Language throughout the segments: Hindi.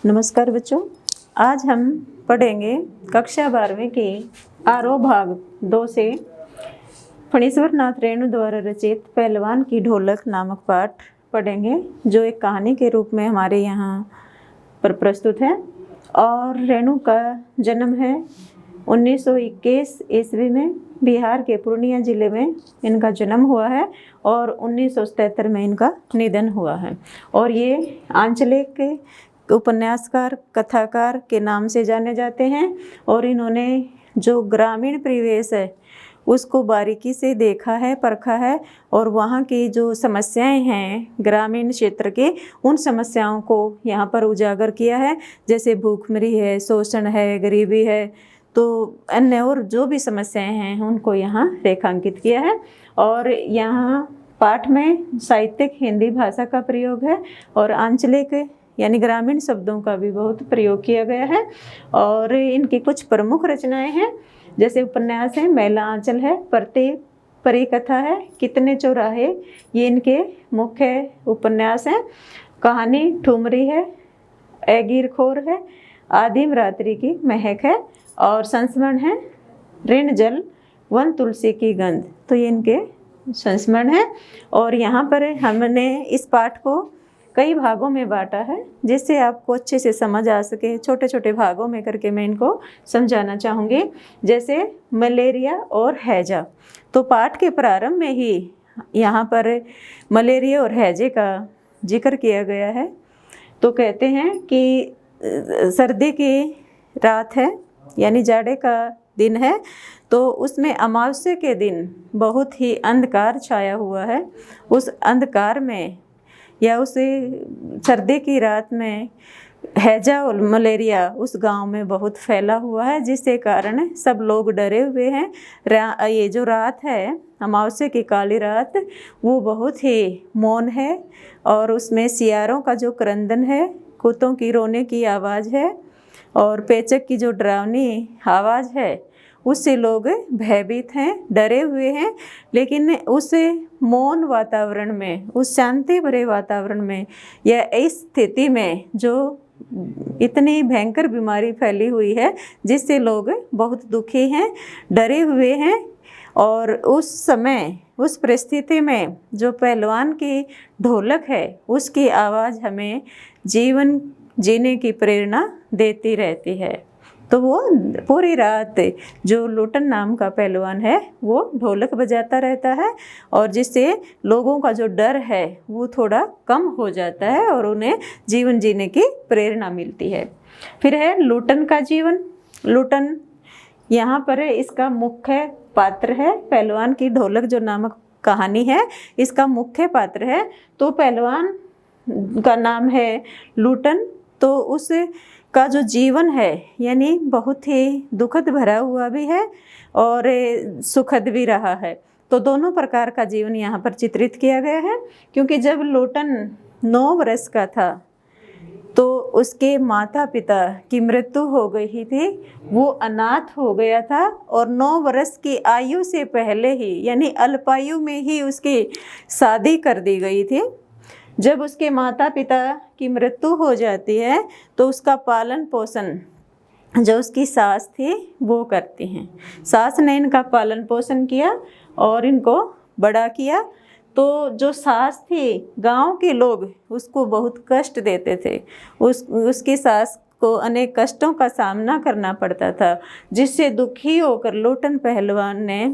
नमस्कार बच्चों, आज हम पढ़ेंगे कक्षा 12वीं की आरोह भाग 2 से फणीश्वर नाथ रेणु द्वारा रचित पहलवान की ढोलक नामक पाठ पढ़ेंगे, जो एक कहानी के रूप में हमारे यहाँ पर प्रस्तुत है। और रेणु का जन्म है 1921 ईस्वी में बिहार के पूर्णिया जिले में इनका जन्म हुआ है और 1977 में इनका निधन हुआ है। और ये आंचलिक उपन्यासकार, कथाकार के नाम से जाने जाते हैं। और इन्होंने जो ग्रामीण परिवेश है उसको बारीकी से देखा है, परखा है, और वहाँ की जो समस्याएं हैं ग्रामीण क्षेत्र के, उन समस्याओं को यहाँ पर उजागर किया है। जैसे भूखमरी है, शोषण है, गरीबी है, तो अन्य और जो भी समस्याएं हैं उनको यहाँ रेखांकित किया है। और यहाँ पाठ में साहित्यिक हिंदी भाषा का प्रयोग है और आंचलिक यानी ग्रामीण शब्दों का भी बहुत प्रयोग किया गया है। और इनकी कुछ प्रमुख रचनाएं हैं, जैसे उपन्यास है मैला आंचल है, परी कथा है, कितने चौराहे, ये इनके मुख्य उपन्यास हैं। कहानी ठुमरी है, एगीरखोर है, आदिम रात्रि की महक है, और संस्मरण है ऋण जल वन तुलसी की गंध। तो ये इनके संस्मरण है। और यहाँ पर हमने इस पाठ को कई भागों में बांटा है, जिससे आपको अच्छे से समझ आ सके। छोटे छोटे भागों में करके मैं इनको समझाना चाहूँगी। जैसे मलेरिया और हैजा, तो पाठ के प्रारंभ में ही यहाँ पर मलेरिया और हैजे का जिक्र किया गया है। तो कहते हैं कि सर्दी की रात है, यानी जाड़े का दिन है, तो उसमें अमावस्या के दिन बहुत ही अंधकार छाया हुआ है। उस अंधकार में या उस सर्दी की रात में हैजा और मलेरिया उस गांव में बहुत फैला हुआ है, जिसके कारण सब लोग डरे हुए हैं। ये जो रात है, अमावस्या की काली रात, वो बहुत ही मौन है, और उसमें सियारों का जो क्रंदन है, कुत्तों की रोने की आवाज़ है, और पेचक की जो डरावनी आवाज़ है, उससे लोग भयभीत हैं, डरे हुए हैं। लेकिन उस मौन वातावरण में, उस शांति भरे वातावरण में, या इस स्थिति में जो इतनी भयंकर बीमारी फैली हुई है, जिससे लोग बहुत दुखी हैं, डरे हुए हैं, और उस समय, उस परिस्थिति में जो पहलवान की ढोलक है, उसकी आवाज़ हमें जीवन जीने की प्रेरणा देती रहती है। तो वो पूरी रात जो लूटन नाम का पहलवान है वो ढोलक बजाता रहता है, और जिससे लोगों का जो डर है वो थोड़ा कम हो जाता है और उन्हें जीवन जीने की प्रेरणा मिलती है। फिर है लूटन का जीवन। लूटन यहाँ पर इसका मुख्य पात्र है। पहलवान की ढोलक जो नामक कहानी है, इसका मुख्य पात्र है। तो पहलवान का नाम है लूटन, तो उस का जो जीवन है यानी बहुत ही दुखद भरा हुआ भी है और सुखद भी रहा है। तो दोनों प्रकार का जीवन यहाँ पर चित्रित किया गया है। क्योंकि जब लूटन 9 वर्ष का था तो उसके माता पिता की मृत्यु हो गई थी, वो अनाथ हो गया था, और 9 वर्ष की आयु से पहले ही यानी अल्पायु में ही उसकी शादी कर दी गई थी। जब उसके माता पिता की मृत्यु हो जाती है तो उसका पालन पोषण जो उसकी सास थी वो करती हैं। सास ने इनका पालन पोषण किया और इनको बड़ा किया। तो जो सास थी, गांव के लोग उसको बहुत कष्ट देते थे। उसकी सास को अनेक कष्टों का सामना करना पड़ता था, जिससे दुखी होकर लूटन पहलवान ने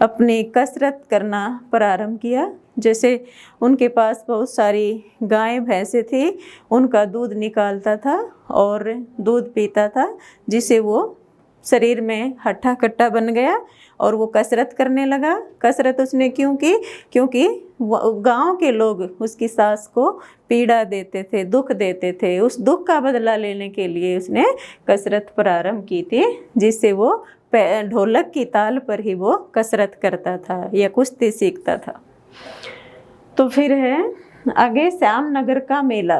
अपनी कसरत करना प्रारंभ किया। जैसे उनके पास बहुत सारी गायें भैंसें थी, उनका दूध निकालता था और दूध पीता था, जिससे वो शरीर में हट्टा कट्टा बन गया और वो कसरत करने लगा। कसरत उसने क्यों की? क्योंकि गांव के लोग उसकी सास को पीड़ा देते थे, दुख देते थे। उस दुख का बदला लेने के लिए उसने कसरत प्रारंभ की थी, जिससे वो ढोलक की ताल पर ही वो कसरत करता था या कुश्ती सीखता था। तो फिर है आगे श्यामनगर का मेला।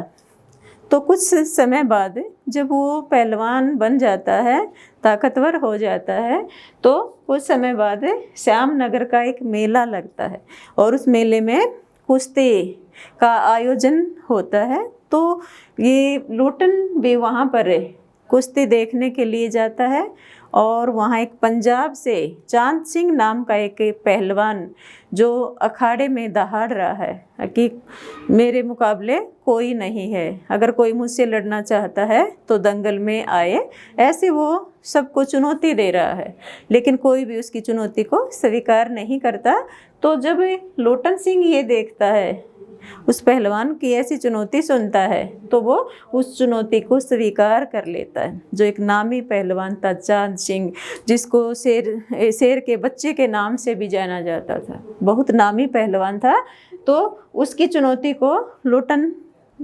तो कुछ समय बाद जब वो पहलवान बन जाता है, ताकतवर हो जाता है, तो कुछ समय बाद श्यामनगर का एक मेला लगता है और उस मेले में कुश्ती का आयोजन होता है। तो ये लोटन भी वहाँ पर कुश्ती देखने के लिए जाता है। और वहाँ एक पंजाब से चांद सिंह नाम का एक पहलवान जो अखाड़े में दहाड़ रहा है कि मेरे मुकाबले कोई नहीं है, अगर कोई मुझसे लड़ना चाहता है तो दंगल में आए, ऐसे वो सबको चुनौती दे रहा है। लेकिन कोई भी उसकी चुनौती को स्वीकार नहीं करता। तो जब लोटन सिंह ये देखता है, उस पहलवान की ऐसी चुनौती सुनता है, तो वो उस चुनौती को स्वीकार कर लेता है। जो एक नामी पहलवान था चांद सिंह, जिसको शेर के बच्चे के नाम से भी जाना जाता था, बहुत नामी पहलवान था। तो उसकी चुनौती को लोटन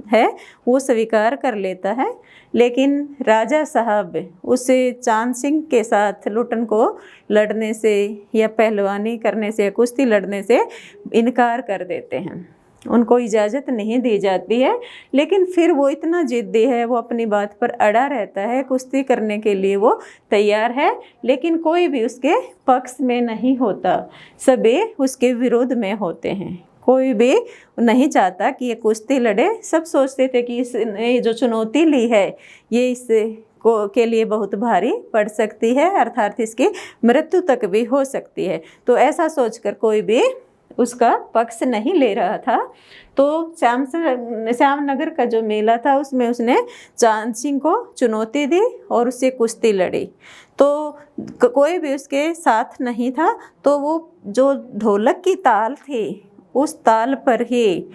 है वो स्वीकार कर लेता है। लेकिन राजा साहब उस चांद सिंह के साथ लोटन को लड़ने से या पहलवानी करने से, कुश्ती लड़ने से इनकार कर देते हैं, उनको इजाज़त नहीं दी जाती है। लेकिन फिर वो इतना जिद्दी है, वो अपनी बात पर अड़ा रहता है, कुश्ती करने के लिए वो तैयार है। लेकिन कोई भी उसके पक्ष में नहीं होता, सभी उसके विरोध में होते हैं। कोई भी नहीं चाहता कि ये कुश्ती लड़े। सब सोचते थे कि इसने जो चुनौती ली है ये इस के लिए बहुत भारी पड़ सकती है, अर्थात इसकी मृत्यु तक भी हो सकती है। तो ऐसा सोचकर कोई भी उसका पक्ष नहीं ले रहा था। तो श्यामनगर का जो मेला था उसमें उसने चांद सिंह को चुनौती दी और उससे कुश्ती लड़ी। तो कोई भी उसके साथ नहीं था। तो वो जो ढोलक की ताल थी उस ताल पर ही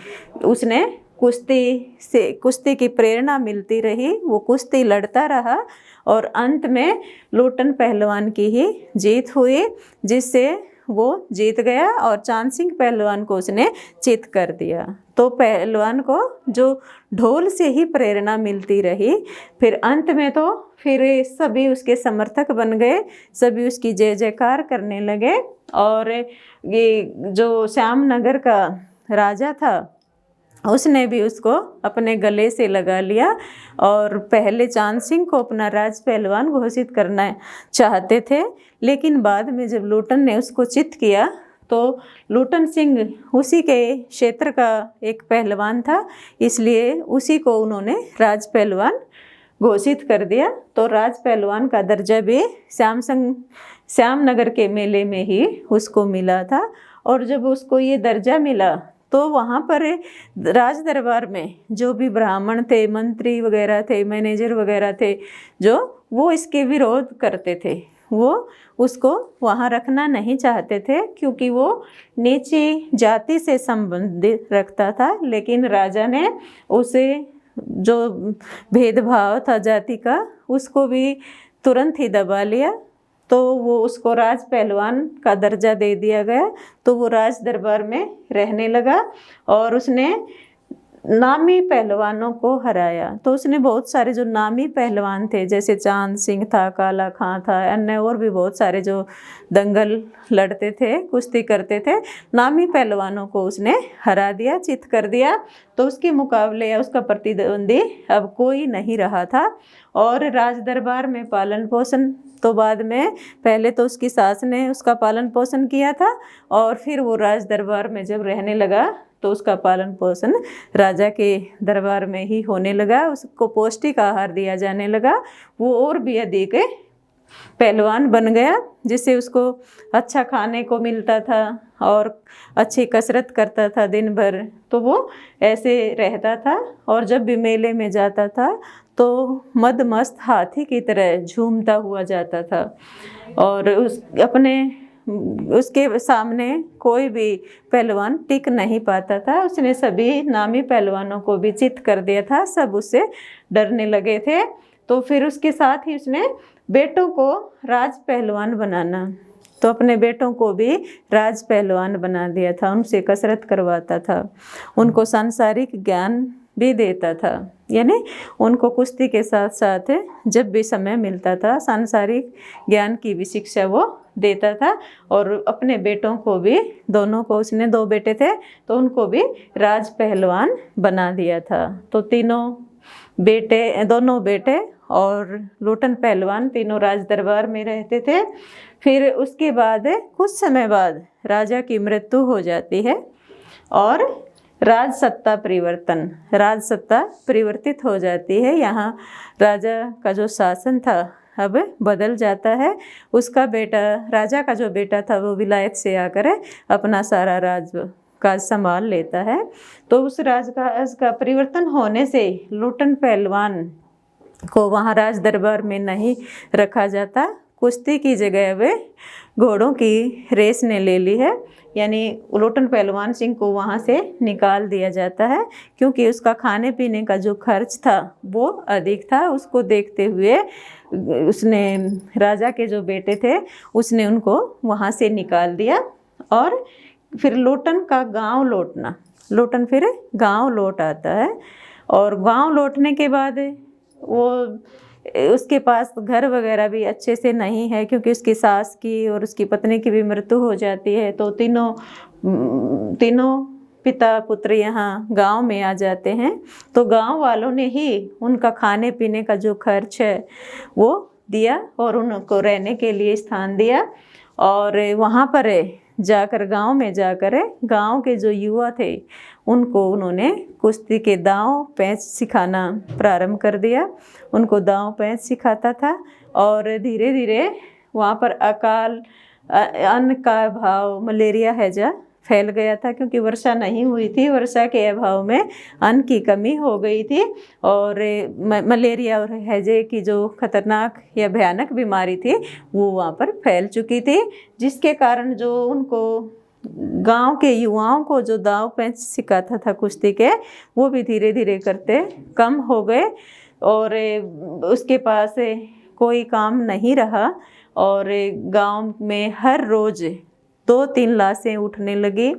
उसने कुश्ती की प्रेरणा मिलती रही, वो कुश्ती लड़ता रहा और अंत में लोटन पहलवान की ही जीत हुई, जिससे वो जीत गया और चांद सिंह पहलवान को उसने चित कर दिया। तो पहलवान को जो ढोल से ही प्रेरणा मिलती रही, फिर अंत में तो फिर सभी उसके समर्थक बन गए, सभी उसकी जय जयकार करने लगे। और ये जो श्यामनगर का राजा था उसने भी उसको अपने गले से लगा लिया और पहले चांद सिंह को अपना राज पहलवान घोषित करना चाहते थे। लेकिन बाद में जब लोटन ने उसको चित किया तो लोटन सिंह उसी के क्षेत्र का एक पहलवान था, इसलिए उसी को उन्होंने राज पहलवान घोषित कर दिया। तो राज पहलवान का दर्जा भी श्यामनगर के मेले में ही उसको मिला था। और जब उसको ये दर्जा मिला तो वहाँ पर राज दरबार में जो भी ब्राह्मण थे, मंत्री वगैरह थे, मैनेजर वगैरह थे, जो वो इसके विरोध करते थे, वो उसको वहाँ रखना नहीं चाहते थे क्योंकि वो नीची जाति से संबंधित रखता था। लेकिन राजा ने उसे जो भेदभाव था जाति का उसको भी तुरंत ही दबा लिया। तो वो उसको राज पहलवान का दर्जा दे दिया गया। तो वो राज दरबार में रहने लगा और उसने नामी पहलवानों को हराया। तो उसने बहुत सारे जो नामी पहलवान थे, जैसे चांद सिंह था, काला खां था, अन्य और भी बहुत सारे जो दंगल लड़ते थे, कुश्ती करते थे, नामी पहलवानों को उसने हरा दिया, चित कर दिया। तो उसके मुकाबले या उसका प्रतिद्वंदी अब कोई नहीं रहा था। और राज दरबार में पालन पोषण तो बाद में, पहले तो उसकी सास ने उसका पालन पोषण किया था और फिर वो राज दरबार में जब रहने लगा तो उसका पालन पोषण राजा के दरबार में ही होने लगा। उसको पौष्टिक आहार दिया जाने लगा, वो और भी अधिक पहलवान बन गया, जिससे उसको अच्छा खाने को मिलता था और अच्छी कसरत करता था दिन भर। तो वो ऐसे रहता था और जब भी मेले में जाता था तो मदमस्त हाथी की तरह झूमता हुआ जाता था और उसके सामने कोई भी पहलवान टिक नहीं पाता था। उसने सभी नामी पहलवानों को भी चित कर दिया था, सब उससे डरने लगे थे। तो फिर उसके साथ ही उसने बेटों को राज पहलवान बनाना, तो अपने बेटों को भी राज पहलवान बना दिया था, उनसे कसरत करवाता था, उनको सांसारिक ज्ञान भी देता था, यानी उनको कुश्ती के साथ साथ जब भी समय मिलता था सांसारिक ज्ञान की भी शिक्षा वो देता था। और अपने बेटों को भी, दोनों को, उसने 2 बेटे थे तो उनको भी राज पहलवान बना दिया था। तो दोनों बेटे और लोटन पहलवान तीनों राज दरबार में रहते थे। फिर उसके बाद कुछ समय बाद राजा की मृत्यु हो जाती है और राजसत्ता परिवर्तन, राजसत्ता परिवर्तित हो जाती है। यहाँ राजा का जो शासन था अब बदल जाता है। उसका बेटा, राजा का जो बेटा था वो विलायत से आकर अपना सारा राज काज संभाल लेता है। तो उस राजकाज का परिवर्तन होने से लुटन पहलवान को वहाँ राज दरबार में नहीं रखा जाता। कुश्ती की जगह वे घोड़ों की रेस ने ले ली है, यानी लुटन पहलवान सिंह को वहाँ से निकाल दिया जाता है, क्योंकि उसका खाने पीने का जो खर्च था वो अधिक था। उसको देखते हुए उसने, राजा के जो बेटे थे उसने उनको वहाँ से निकाल दिया। और फिर लुटन का गांव लौटना, लुटन फिर गांव लौट आता है। और गांव लौटने के बाद वो, उसके पास घर वगैरह भी अच्छे से नहीं है, क्योंकि उसकी सास की और उसकी पत्नी की भी मृत्यु हो जाती है। तो तीनों पिता पुत्र यहाँ गांव में आ जाते हैं। तो गांव वालों ने ही उनका खाने पीने का जो खर्च है वो दिया और उनको रहने के लिए स्थान दिया। और वहाँ पर जाकर, गांव में जाकर गांव के जो युवा थे उनको उन्होंने कुश्ती के दांव पैंच सिखाना प्रारंभ कर दिया। उनको दांव पैंच सिखाता था। और धीरे धीरे वहाँ पर अकाल, अन्न का अभाव, मलेरिया हैजा फैल गया था, क्योंकि वर्षा नहीं हुई थी। वर्षा के अभाव में अन्न की कमी हो गई थी और मलेरिया और हैजे की जो खतरनाक या भयानक बीमारी थी वो वहाँ पर फैल चुकी थी, जिसके कारण जो उनको गांव के युवाओं को जो दाव पैंच सिखाता था कुश्ती के, वो भी धीरे धीरे करते कम हो गए और उसके पास कोई काम नहीं रहा। और गांव में हर रोज़ 2-3 लाशें उठने लगी।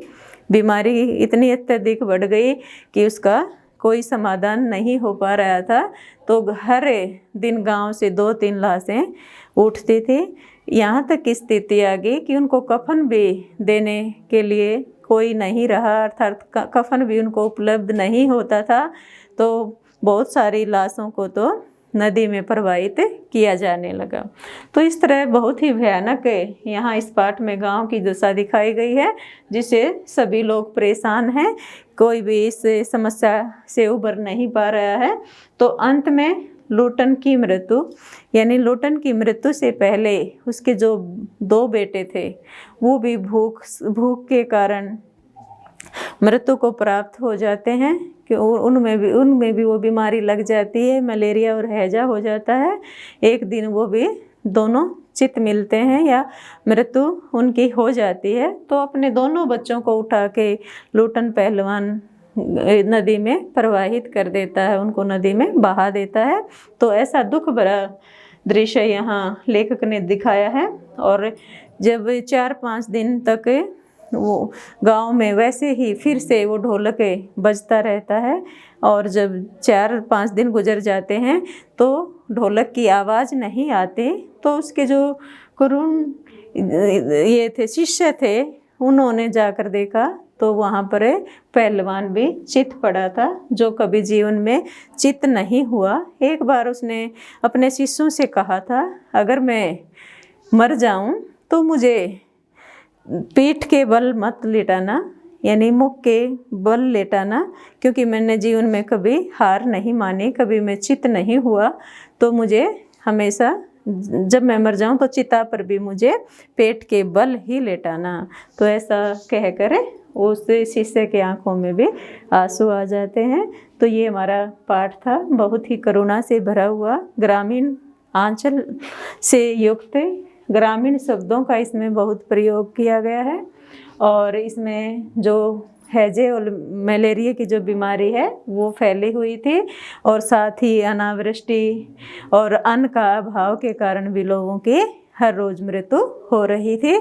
बीमारी इतनी अत्यधिक बढ़ गई कि उसका कोई समाधान नहीं हो पा रहा था। तो हर दिन गांव से 2-3 लाशें उठती थी। यहाँ तक की स्थिति आ गई कि उनको कफन भी देने के लिए कोई नहीं रहा, अर्थात कफन भी उनको उपलब्ध नहीं होता था। तो बहुत सारी लाशों को तो नदी में प्रवाहित किया जाने लगा। तो इस तरह बहुत ही भयानक यहाँ इस पाठ में गांव की दशा दिखाई गई है, जिससे सभी लोग परेशान हैं। कोई भी इस समस्या से उबर नहीं पा रहा है। तो अंत में लुटन की मृत्यु, यानी लुटन की मृत्यु से पहले उसके जो 2 बेटे थे वो भी भूख के कारण मृत्यु को प्राप्त हो जाते हैं, कि उनमें भी वो बीमारी लग जाती है, मलेरिया और हैजा हो जाता है। एक दिन वो भी दोनों चित मिलते हैं या मृत्यु उनकी हो जाती है। तो अपने दोनों बच्चों को उठा के लुटन पहलवान नदी में प्रवाहित कर देता है, उनको नदी में बहा देता है। तो ऐसा दुख भरा दृश्य यहाँ लेखक ने दिखाया है। और जब 4-5 दिन तक वो गांव में वैसे ही फिर से वो ढोलक बजता रहता है, और जब 4-5 दिन गुजर जाते हैं तो ढोलक की आवाज़ नहीं आती, तो उसके जो कुरुन ये थे, शिष्य थे, उन्होंने जाकर देखा तो वहाँ पर पहलवान भी चित पड़ा था, जो कभी जीवन में चित नहीं हुआ। एक बार उसने अपने शिष्यों से कहा था, अगर मैं मर जाऊँ तो मुझे पीठ के बल मत लेटाना, यानी मुख के बल लेटाना, क्योंकि मैंने जीवन में कभी हार नहीं मानी, कभी मैं चित नहीं हुआ। तो मुझे हमेशा जब मैं मर जाऊं तो चिता पर भी मुझे पेट के बल ही लेटाना। तो ऐसा कहकर उस शिष्य के आंखों में भी आंसू आ जाते हैं। तो ये हमारा पाठ था, बहुत ही करुणा से भरा हुआ, ग्रामीण आंचल से युक्त ग्रामीण शब्दों का इसमें बहुत प्रयोग किया गया है। और इसमें जो हैजे और मलेरिया की जो बीमारी है वो फैली हुई थी, और साथ ही अनावृष्टि और अन्न का अभाव के कारण भी लोगों की हर रोज़ मृत्यु हो रही थी।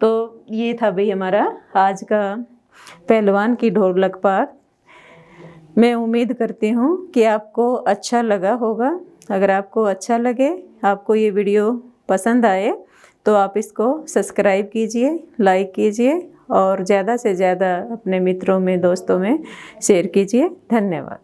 तो ये था भाई हमारा आज का पहलवान की ढोलक पाठ। मैं उम्मीद करती हूँ कि आपको अच्छा लगा होगा। अगर आपको अच्छा लगे, आपको ये वीडियो पसंद आए, तो आप इसको सब्सक्राइब कीजिए, लाइक कीजिए और ज़्यादा से ज़्यादा अपने मित्रों में, दोस्तों में शेयर कीजिए। धन्यवाद।